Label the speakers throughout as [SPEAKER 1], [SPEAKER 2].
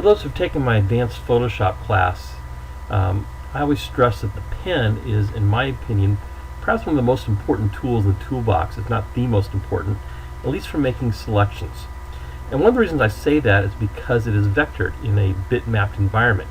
[SPEAKER 1] For those who've taken my advanced Photoshop class, I always stress that the pen is, in my opinion, perhaps one of the most important tools in the toolbox, if not the most important, at least for making selections. And one of the reasons I say that is because it is vectored in a bitmapped environment.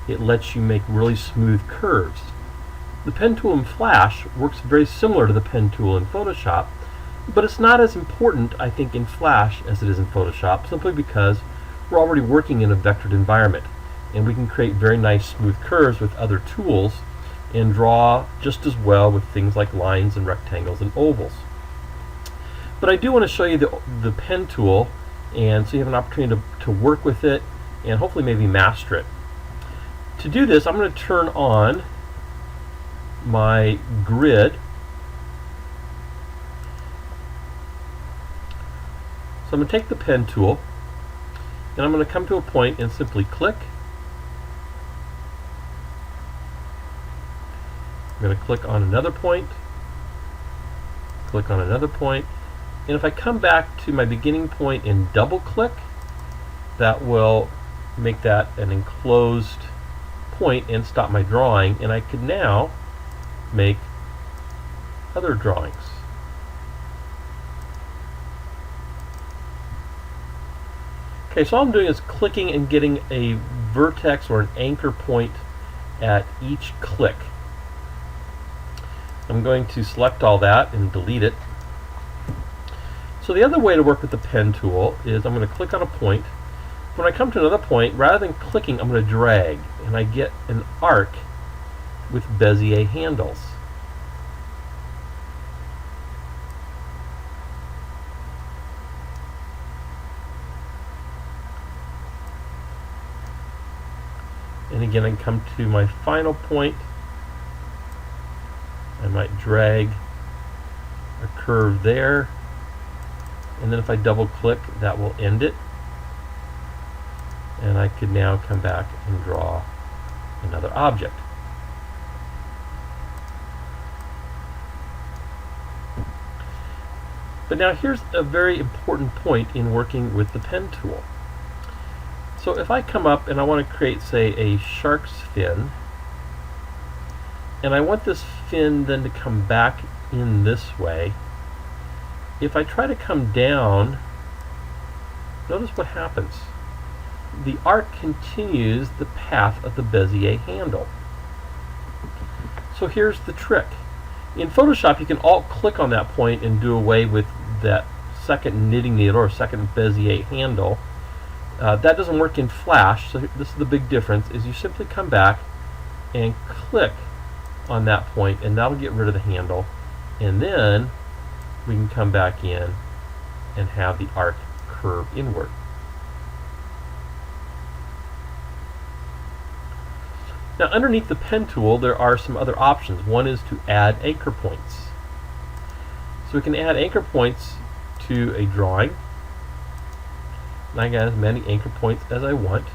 [SPEAKER 1] It lets you make really smooth curves. The pen tool in Flash works very similar to the pen tool in Photoshop, but it's not as important, I think, in Flash as it is in Photoshop, simply because we're already working in a vectored environment, and we can create very nice smooth curves with other tools and draw just as well with things like lines and rectangles and ovals. But I do want to show you the pen tool, and so you have an opportunity to work with it and hopefully maybe master it. To do this, I'm going to turn on my grid. So I'm going to take the pen tool, and I'm going to come to a point and simply click. I'm going to click on another point, click on another point, and if I come back to my beginning point and double click, that will make that an enclosed point and stop my drawing, and I could now make other drawings. Okay, so all I'm doing is clicking and getting a vertex or an anchor point at each click. I'm going to select all that and delete it. So the other way to work with the pen tool is I'm going to click on a point. When I come to another point, rather than clicking, I'm going to drag, and I get an arc with Bezier handles. And again, I can come to my final point. I might drag a curve there, and then if I double click, that will end it. And I could now come back and draw another object. But now here's a very important point in working with the pen tool. So if I come up and I want to create, say, a shark's fin, and I want this fin then to come back in this way, if I try to come down, notice what happens. The arc continues the path of the Bezier handle. So here's the trick. In Photoshop, you can alt-click on that point and do away with that second knitting needle or second Bezier handle. That doesn't work in Flash, so this is the big difference, is you simply come back and click on that point, and that'll get rid of the handle, and then we can come back in and have the arc curve inward. Now underneath the pen tool there are some other options. One is to add anchor points. So we can add anchor points to a drawing. And I can add as many anchor points as I want.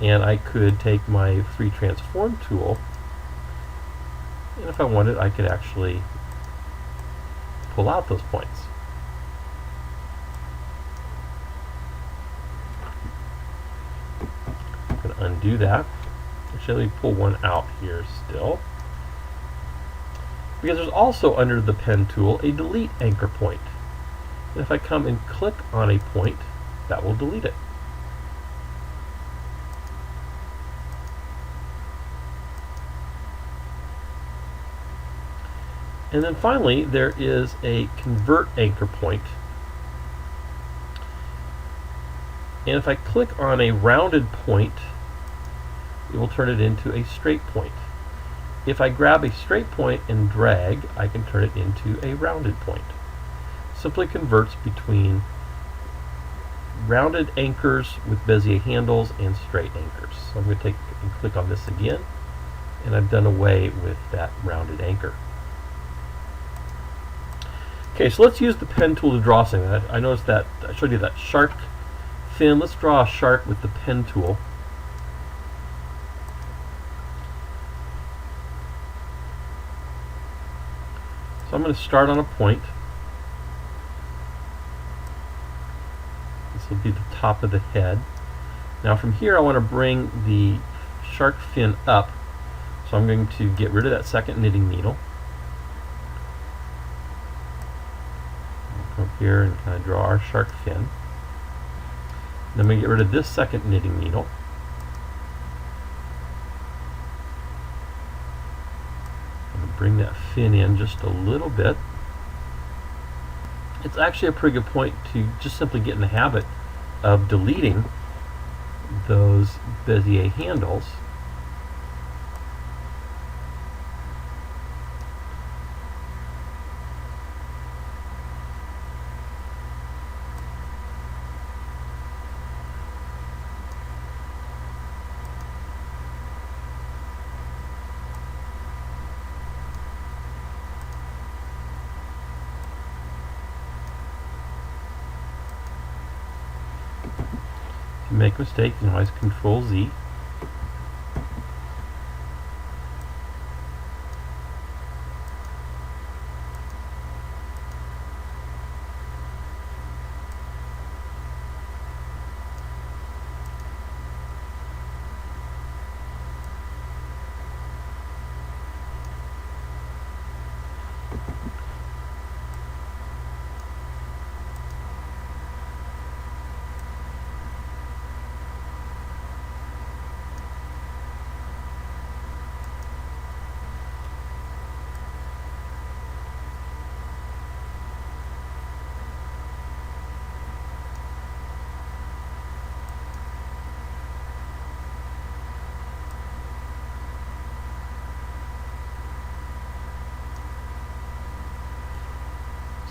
[SPEAKER 1] And I could take my free transform tool, and if I wanted I could actually pull out those points. I'm going to undo that. Actually, let me pull one out here still, because there's also under the pen tool a delete anchor point. And if I come and click on a point, that will delete it. And then finally there is a convert anchor point. And if I click on a rounded point, it will turn it into a straight point. If I grab a straight point and drag, I can turn it into a rounded point. Simply converts between rounded anchors with Bezier handles and straight anchors. So I'm going to take and click on this again, and I've done away with that rounded anchor. Okay, so let's use the pen tool to draw something. I noticed that I showed you that shark fin. Let's draw a shark with the pen tool. So I'm going to start on a point. This will be the top of the head. Now from here I want to bring the shark fin up, so I'm going to get rid of that second knitting needle. Come up here and kind of draw our shark fin. Then we get rid of this second knitting needle. And bring that fin in just a little bit. It's actually a pretty good point to just simply get in the habit of deleting those Bezier handles. If you make a mistake, you can always Control Z.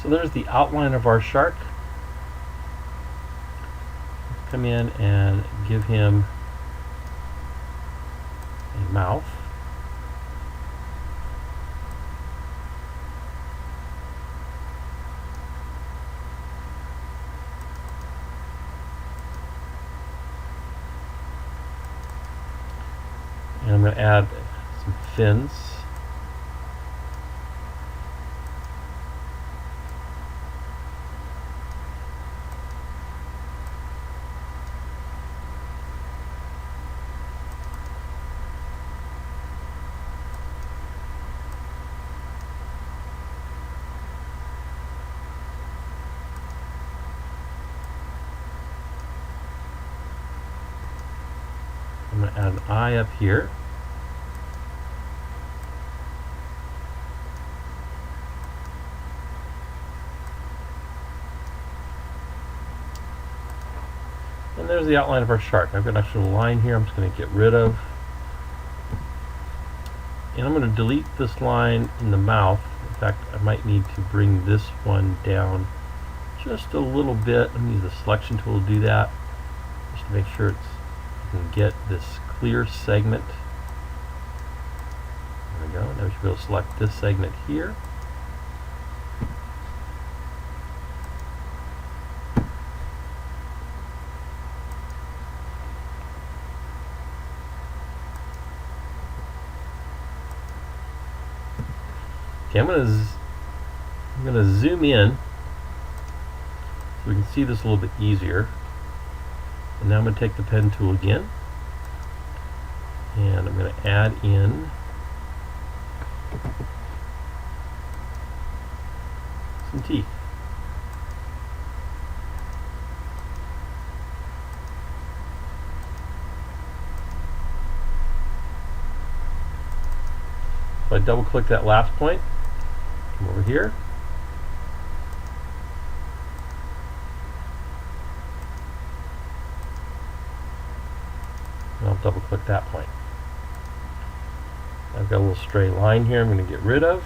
[SPEAKER 1] So there's the outline of our shark. Let's come in and give him a mouth. And I'm going to add some fins. I'm going to add an eye up here. And there's the outline of our shark. I've got an extra line here I'm just going to get rid of. And I'm going to delete this line in the mouth. In fact, I might need to bring this one down just a little bit. Let me use the selection tool to do that, just to make sure it's, you can get this clear segment. There we go. Now we should be able to select this segment here. Okay, I'm going to zoom in so we can see this a little bit easier. And now I'm going to take the pen tool again, and I'm going to add in some teeth. If I double click that last point, come over here, and I'll double click that point. I've got a little stray line here I'm going to get rid of,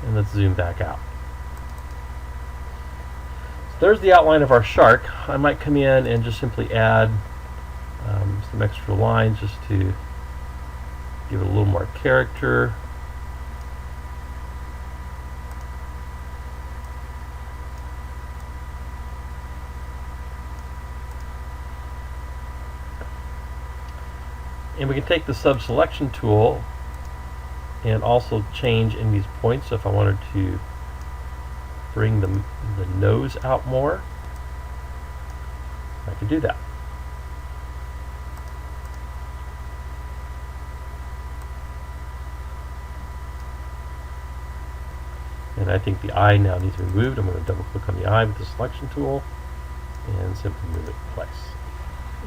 [SPEAKER 1] and let's zoom back out. So there's the outline of our shark. I might come in and just simply add some extra lines just to give it a little more character. And we can take the sub-selection tool and also change in these points. So if I wanted to bring the nose out more, I can do that. And I think the eye now needs to be removed. I'm going to double click on the eye with the selection tool and simply move it in place.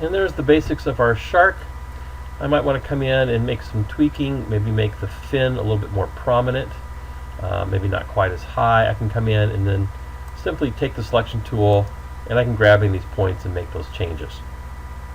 [SPEAKER 1] And there's the basics of our shark. I might want to come in and make some tweaking, maybe make the fin a little bit more prominent, maybe not quite as high. I can come in and then simply take the selection tool and I can grab in these points and make those changes.